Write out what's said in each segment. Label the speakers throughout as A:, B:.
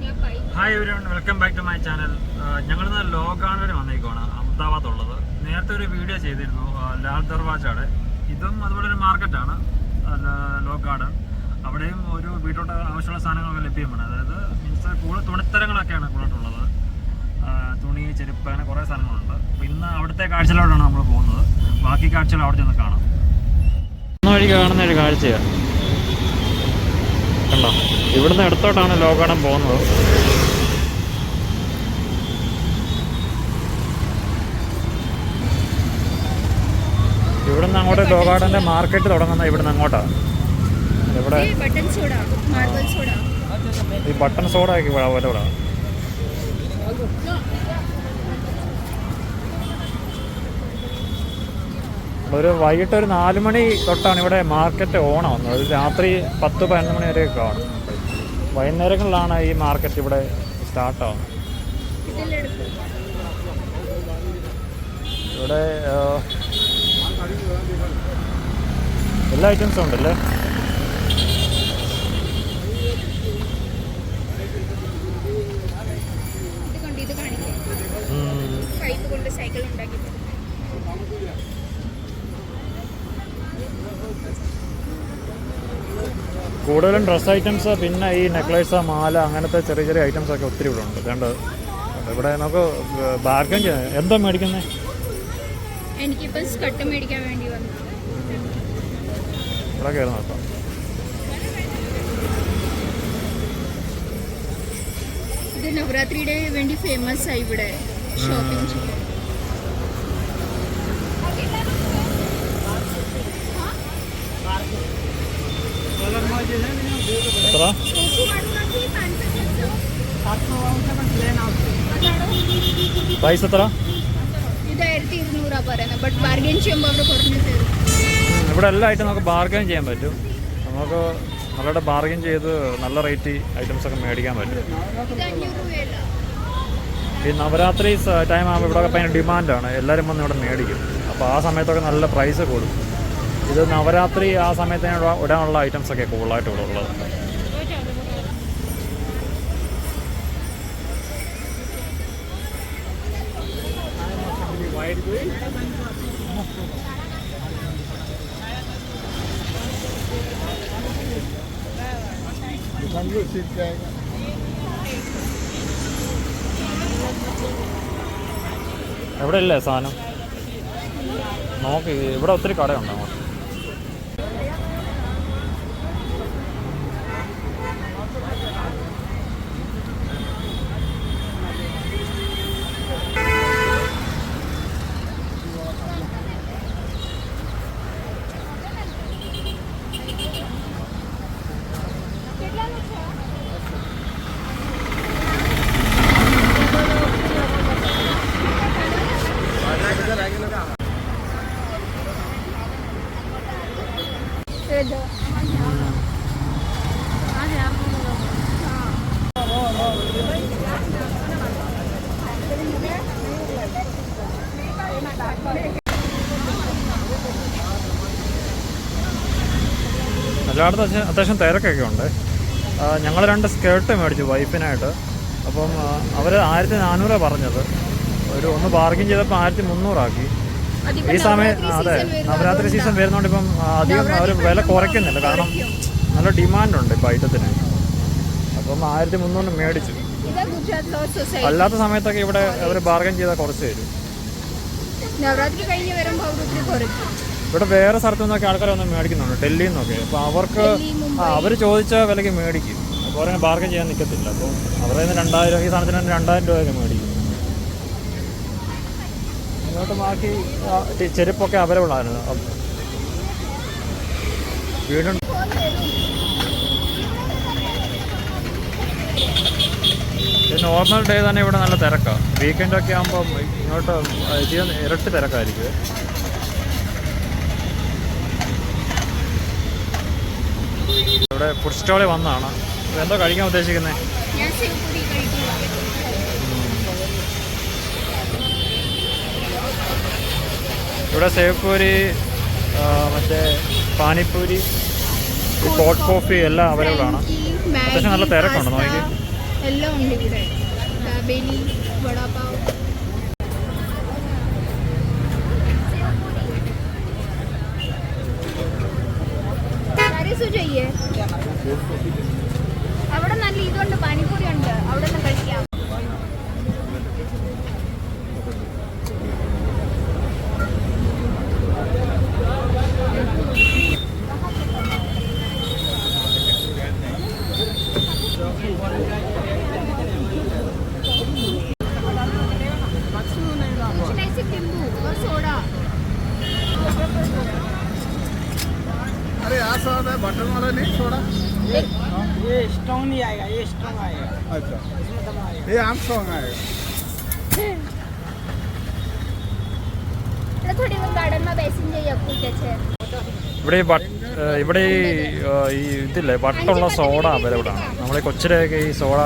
A: Hi everyone, welcome back to my channel. ഞങ്ങളിന്ന് Law Garden വന്നേക്കുവാണ്, അഹമ്മദാബാദ് ഉള്ളത്. നേരത്തെ ഒരു വീഡിയോ ചെയ്തിരുന്നു ലാൽ ദർവാജയുടെ. ഇതും അതുപോലെ ഒരു മാർക്കറ്റാണ് ലോ ഗാർഡൻ. അവിടെയും ഒരു വീട്ടോട്ട് ആവശ്യമുള്ള സാധനങ്ങളൊക്കെ ലഭ്യമാണ്. അതായത് മീൻസ് കൂടുതൽ തുണിത്തരങ്ങളൊക്കെയാണ് കൂടുതലുള്ളത്. തുണി, ചെരുപ്പ്, അങ്ങനെ കുറേ സാധനങ്ങളുണ്ട്. അപ്പോൾ ഇന്ന് അവിടുത്തെ കാഴ്ചയിലോട്ടാണ് നമ്മൾ പോകുന്നത്. ബാക്കി കാഴ്ചകൾ അവിടെ ചെന്ന് കാണാം. വഴി കാണുന്ന ഒരു കാഴ്ചയാണ് കണ്ടോ. ഇവിടുന്ന് ഇടത്തോട്ടാണ് ലോ ഗാർഡൻ പോകുന്നത്. ഇവിടുന്ന് അങ്ങോട്ട് ലോ ഗാർഡൻ്റെ മാർക്കറ്റ് തുടങ്ങുന്നത് ഇവിടുന്ന് അങ്ങോട്ടാണ്. ഇവിടെ ഈ ബട്ടൺ സോഡ ഒക്കെ ഇവിടെ പോലെ ഒരു വൈകിട്ട് ഒരു 4 മണി തൊട്ടാണ് ഇവിടെ മാർക്കറ്റ് ഓണാവുന്നത്. ഒരു രാത്രി 10-11 മണി വരെ കാണും. വൈകുന്നേരങ്ങളിലാണ് ഈ മാർക്കറ്റ് ഇവിടെ സ്റ്റാർട്ടാവുന്നത്. ഇവിടെ എല്ലാ ഐറ്റംസും ഉണ്ടല്ലേ. കൂടുതലും ഡ്രസ് ഐറ്റംസ്, പിന്നെ ഈ നെക്ലേസ്, മാല, അങ്ങനത്തെ ചെറിയ ചെറിയ ഐറ്റംസ് ഒക്കെ ഒത്തിരി ഇവിടെ ഉണ്ട്. അതുകൊണ്ട് ഇവിടെ നമുക്ക് ബാർഗൻ ചെയ്യാം. എന്താ മേടിക്കുന്നത്?
B: എനിക്കിപ്പോൾ സ്കർട്ട് മേടിക്കാൻ വേണ്ടി വന്നു.
A: ഇവിടെ കയറി നോക്കാം.
B: ഇത് നവരാത്രിയുടെ വേണ്ടി ഫേമസ് ആയി ഇവിടെ ഷോപ്പിംഗ് ചെയ്യാൻ.
A: പ്രൈസ് എത്ര?
B: ഇത് 1200 പറയുന്നത്. ബട്ട് ബാർഗൈൻ ചെയ്യുമ്പോൾ അവർ കുറഞ്ഞു തരും.
A: ഇവിടെ എല്ലാ ഐറ്റം നമുക്ക് ബാർഗൈൻ ചെയ്യാൻ പറ്റും. നമുക്ക് നല്ലതായിട്ട് ബാർഗൈൻ ചെയ്ത് നല്ല റേറ്റ് ഐറ്റംസ് ഒക്കെ മേടിക്കാൻ പറ്റും. ഈ നവരാത്രി ടൈം ആകുമ്പോൾ ഇവിടെ ഭയങ്കര ഡിമാൻഡാണ്. എല്ലാവരും വന്ന് ഇവിടെ മേടിക്കും. അപ്പോൾ ആ സമയത്തൊക്കെ നല്ല പ്രൈസ് കൂടും. ഇത് നവരാത്രി ആ സമയത്തിന് ഇടാനുള്ള ഐറ്റംസ് ഒക്കെ കൂടുതലായിട്ട് ഇവിടെ ഉള്ളത്. എവിടെ ഇല്ലേ സാധനം നോക്കി. ഇവിടെ ഒത്തിരി കടയുണ്ട് അങ്ങോട്ട്. എല്ലായിടത്തും അത്യാവശ്യം തിരക്കൊക്കെ ഉണ്ട്. ഞങ്ങൾ 2 സ്കേർട്ട് മേടിച്ചു വൈഫിനായിട്ട്. അപ്പം അവർ 1400 പറഞ്ഞത്. ഒന്ന് ബാർഗിൻ ചെയ്തപ്പോൾ 1300 ആക്കി. ഈ സമയം അതെ, നവരാത്രി സീസൺ വരുന്നതുകൊണ്ട് ഇപ്പം അധികം അവർ വില കുറയ്ക്കുന്നില്ല. കാരണം നല്ല ഡിമാൻഡുണ്ട് ഇപ്പം ഐറ്റത്തിന്. അപ്പം 1300 മേടിച്ചു. അല്ലാത്ത സമയത്തൊക്കെ ഇവിടെ അവർ ബാർഗൻ ചെയ്താൽ കുറച്ച് തരും. ഇവിടെ വേറെ സ്ഥലത്തു നിന്നൊക്കെ ആൾക്കാർ വന്ന് മേടിക്കുന്നുണ്ട്, ഡൽഹിയിൽ നിന്നൊക്കെ. അപ്പോൾ അവർക്ക് അവർ ചോദിച്ച വിലയ്ക്ക് മേടിക്കും. അപ്പോൾ അവരെ ബാർഗൻ ചെയ്യാൻ നിൽക്കത്തില്ല. അപ്പോൾ അവരുടെ 2000, ഈ സാധനത്തിന് 2000 രൂപയൊക്കെ മേടിക്കും. ഇങ്ങോട്ട് ബാക്കി ചെരുപ്പൊക്കെ അവൈലബിളായിരുന്നു. വീണ്ടും നോർമൽ ഡേ തന്നെ ഇവിടെ നല്ല തിരക്കാണ്. വീക്കെൻഡൊക്കെ ആകുമ്പം ഇങ്ങോട്ട് ഇരട്ടി തിരക്കായിരിക്കും. ഇവിടെ ഫുഡ് സ്റ്റോളിൽ വന്നതാണ്. എന്തോ കഴിക്കാൻ ഉദ്ദേശിക്കുന്നത്? ഇവിടെ സേവ് പൂരി, മറ്റേ പാനിപ്പൂരി, ഹോട്ട് കോഫി എല്ലാം അവൈലബിൾ ആണ്. അത്യാവശ്യം നല്ല തിരക്കുണ്ട്. നോക്കി
B: എല്ലാം ഉണ്ട് ഇവിടെ. ദാബേലി, വടാപാവ്. അവിടെ നല്ല ഇതുണ്ട്, പാനിപൂരി ഉണ്ട്, അവിടെ നിന്ന് കഴിക്കാം.
C: अरे यार सोडा बटन वाला नहीं सोडा
D: ये स्ट्रॉन्ग नहीं आएगा, ये स्ट्रॉन्ग आएगा।
C: अच्छा
D: इसमें दम आएगा।
C: ये आम स्ट्रॉन्ग आएगा
B: થોડી વાર ગાર્ડનમાં બેસીને જઈએ પૂછે છે.
A: ഇവിടെ ഈ ഇതില്ലേ വട്ടുള്ള സോഡ അവൈലബിൾ ആണ്. നമ്മളെ കൊച്ചിലെയൊക്കെ ഈ സോഡ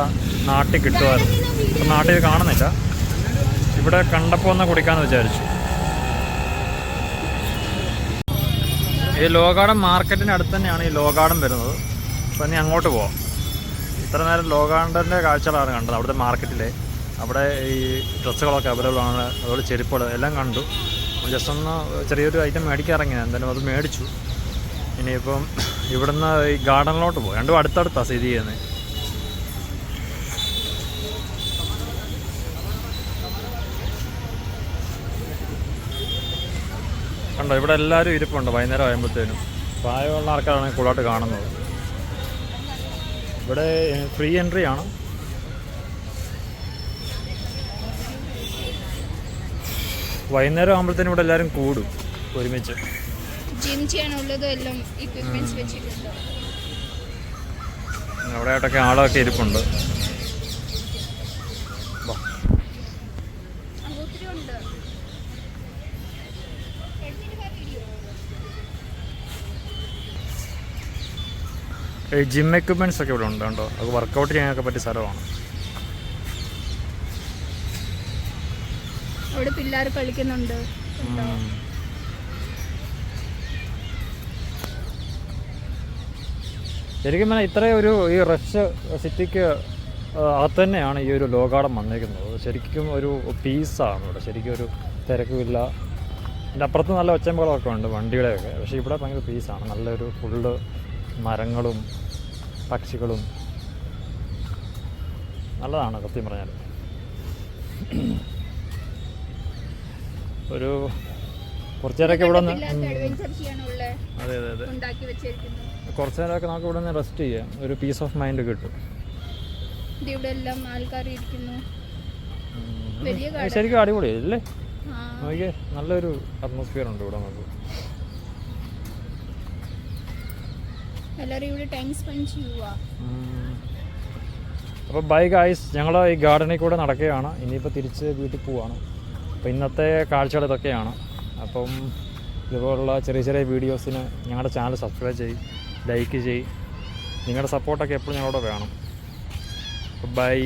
A: നാട്ടിൽ കിട്ടുമായിരുന്നു. ഇപ്പം നാട്ടിൽ കാണുന്നില്ല. ഇവിടെ കണ്ടപ്പോൾ ഒന്ന് കുടിക്കാമെന്ന് വിചാരിച്ചു. ഈ ലോ ഗാർഡൻ മാർക്കറ്റിൻ്റെ അടുത്ത് തന്നെയാണ് ഈ ലോ ഗാർഡൻ വരുന്നത്. അപ്പോൾ ഇനി അങ്ങോട്ട് പോവാം. ഇത്ര നേരം ലോ ഗാർഡൻ്റെ കാഴ്ചകളാണ് കണ്ടത്. അവിടുത്തെ മാർക്കറ്റിലെ അവിടെ ഈ ഡ്രസ്സുകളൊക്കെ അവൈലബിൾ ആണ്, അതുപോലെ ചെരുപ്പുകൾ എല്ലാം കണ്ടു. ജസ്റ്റ് ഒന്ന് ചെറിയൊരു ഐറ്റം മേടിക്കാൻ ഇറങ്ങിയത്, എന്തായാലും അത് മേടിച്ചു. ഇനിയിപ്പം ഇവിടുന്ന് ഈ ഗാർഡനിലോട്ട് പോകും. രണ്ടും അടുത്തടുത്താണ് സ്ഥിതി ചെയ്യുന്നത്. കണ്ടോ, ഇവിടെ എല്ലാവരും ഇരിപ്പുണ്ട്. വൈകുന്നേരം ആകുമ്പോഴത്തേനും പ്രായമുള്ള ആൾക്കാരാണ് കൂടുതലായിട്ട് കാണുന്നത്. ഇവിടെ ഫ്രീ എൻട്രി ആണ്. വൈകുന്നേരം ആകുമ്പോഴത്തേനും ഇവിടെ എല്ലാവരും കൂടും ഒരുമിച്ച്.
B: ജിം ചെയ്യാനുള്ളതും എല്ലാം ഇക്വിപ്മെന്റ്സ് വെച്ചിട്ടുണ്ട്.
A: അവിടെ ആയിട്ടൊക്കെ ആളൊക്കെ ഇരിപ്പുണ്ട്.
B: ഒത്തിരി ഉണ്ട്.
A: ഈ ജിം എക്യുപ്മെൻറ്റ്സ് ഒക്കെ ഇവിടെ ഉണ്ട് കേട്ടോ. അത് വർക്കൗട്ട് ചെയ്യാനൊക്കെ പറ്റിയ സ്ഥലമാണ്.
B: അവിടെ പിള്ളേർ കളിക്കുന്നുണ്ട്.
A: ശരിക്കും പറഞ്ഞാൽ ഇത്രയും ഒരു ഈ റഷ് സിറ്റിക്ക് അകത്ത് തന്നെയാണ് ഈ ഒരു ലോ ഗാർഡൻ വന്നേക്കുന്നത്. ശരിക്കും ഒരു പീസാണ് ഇവിടെ. ശരിക്കും ഒരു തിരക്കുമില്ല. എൻ്റെ അപ്പുറത്ത് നല്ല ഒച്ചമ്പകളൊക്കെ ഉണ്ട് വണ്ടിയുടെയൊക്കെ. പക്ഷേ ഇവിടെ ഭയങ്കര പീസാണ്. നല്ലൊരു ഫുള്ള് മരങ്ങളും പക്ഷികളും നല്ലതാണ് സത്യം പറഞ്ഞാൽ. ഒരു കുറച്ച് നേരമൊക്കെ ഇവിടെ നിന്ന് അതെ അതെ അതെ കുറച്ച് നേരമൊക്കെ നമുക്ക് ഇവിടെ നിന്ന് റെസ്റ്റ് ചെയ്യാം. ഒരു പീസ് ഓഫ് മൈൻഡ് കിട്ടും. ശരിക്കും അടിപൊളിയായി അല്ലേ? നോക്കിയേ, നല്ലൊരു അറ്റ്മോസ്ഫിയർ ഉണ്ട് ഇവിടെ നമുക്ക്. അപ്പോൾ ബൈ ഗായ്സ്, ഞങ്ങൾ ഈ ഗാർഡനിൽ കൂടെ നടക്കുകയാണ്. ഇനിയിപ്പോൾ തിരിച്ച് വീട്ടിൽ പോവാണ്. അപ്പോൾ ഇന്നത്തെ കാഴ്ചകൾ ഇതൊക്കെയാണ്. അപ്പം ഇതുപോലുള്ള ചെറിയ ചെറിയ വീഡിയോസിന് ഞങ്ങളുടെ ചാനൽ സബ്സ്ക്രൈബ് ചെയ്യും, ലൈക്ക് ചെയ്യും. നിങ്ങളുടെ സപ്പോർട്ടൊക്കെ എപ്പോഴും ഞങ്ങളോട് വേണം. ബൈ.